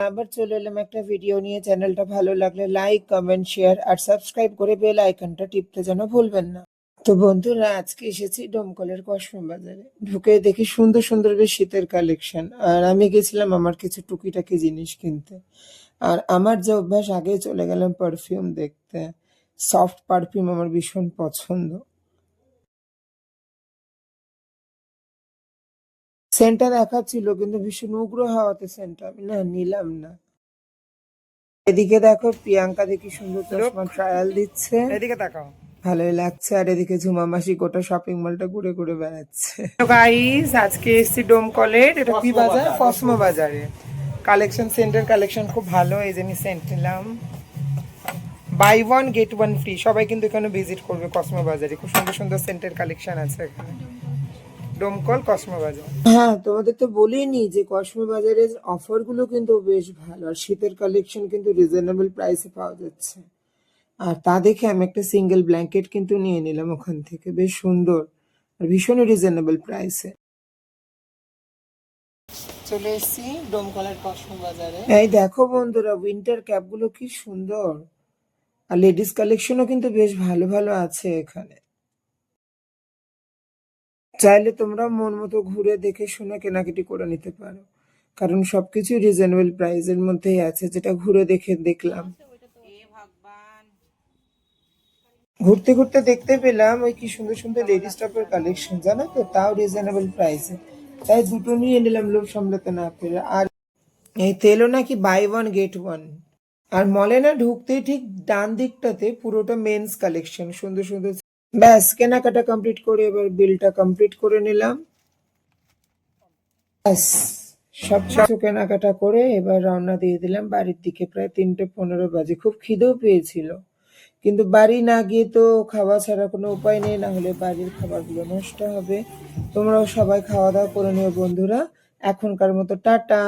আবার চলে এলাম একটা ভিডিও নিয়ে। চ্যানেলটা ভালো লাগলে লাইক, কমেন্ট, শেয়ার আর সাবস্ক্রাইব করে বেল আইকনটা টিপতে যেন ভুলবেন না। তো বন্ধুরা, আজকে এসেছি ডোমকলের কসমো বাজারে। ঢুকে দেখি সুন্দর সুন্দর বেশ শীতের কালেকশন। আর আমি গেছিলাম আমার কিছু টুকিটাকি জিনিস কিনতে। আর আমার যে অভ্যাস, আগে চলে গেলাম পারফিউম দেখতে। সফট পারফিউম আমার ভীষণ পছন্দ। সেন্টটা দেখাচ্ছিল কিন্তু ভীষণ উগ্র হওয়াতে সেন্টটা আমি না নিলাম না। এদিকে দেখো প্রিয়াঙ্কা দেখি সুন্দর লোক চশমা ট্রায়াল দিচ্ছে, এদিকে তাকাও। ভালোই লাগছে। আর এদিকে ঝুমা মাসি গোটা শপিং মলটা ঘুরে ঘুরে বেড়াচ্ছে। তো গাইস, আজকে এসছি ডোমকলের, এটা কি বাজার? কসমো বাজারে। কালেকশন, সেন্টের কালেকশন খুব ভালো। এই যে আমি সেন্ট নিলাম, buy one get one free. সবাই কিন্তু এখানে ভিজিট করবে কসমো বাজারে, খুব সুন্দর সুন্দর সেন্টের কালেকশন আছে এখানে। ডোমকল কসমো বাজার। হ্যাঁ, তোমাদের তো বলিনি যে কসমো বাজারের অফার গুলো কিন্তু বেশ ভালো, আর শীতের কালেকশন কিন্তু রিজনেবল প্রাইসে পাওয়া যাচ্ছে। আর তা দেখে আমি একটা সিঙ্গেল ব্ল্যাঙ্কেট কিন্তু নিয়ে নিলাম ওখান থেকে, বেশ সুন্দর আর ভীষণই রিজনেবল প্রাইসে। চলে এসেছি ডোমকলের কসমো বাজারে। এই দেখো বন্ধুরা, উইন্টার ক্যাপ গুলো কি সুন্দর। আর লেডিস কালেকশনও কিন্তু বেশ ভালো ভালো আছে এখানে। চাইলে তোমরা মন মতো ঘুরে দেখে শুনে কেনাকাটি করে নিতে পারো, কারণ সবকিছু রিজনেবল প্রাইসের মধ্যেই আছে, যেটা ঘুরে দেখে দেখলাম। ঘুরতে ঘুরতে দেখতে পেলাম ওই কি সুন্দর সুন্দর লেডিস টপের কালেকশন, জানো তো, তাও রিজনেবল প্রাইসে। তাই দুটো নিয়ে নিলাম লোভ সামলাতে না পেরে। আর এই তেলও নাকি বাই ওয়ান গেট ওয়ান। আর মলে না ঢুকতেই ঠিক ডান দিকটাতে পুরোটা মেন্স কালেকশন, সুন্দর সুন্দর। ব্যাস কেনাকাটা কমপ্লিট করে এবার বিলটা কমপ্লিট করে নিলাম। ব্যাস সবকিছু কেনাকাটা করে এবার রওনা দিয়ে দিলাম বাড়ির দিকে। প্রায় 3:15 বাজে, খুব খিদেও পেয়েছিল, কিন্তু বাড়ি না গিয়ে তো খাওয়া ছাড়া কোনো উপায় নেই, না হলে বাড়ির খাবারগুলো নষ্ট হবে। তোমরাও সবাই খাওয়া দাওয়া করে নিও বন্ধুরা। এখনকার মতো টাটা।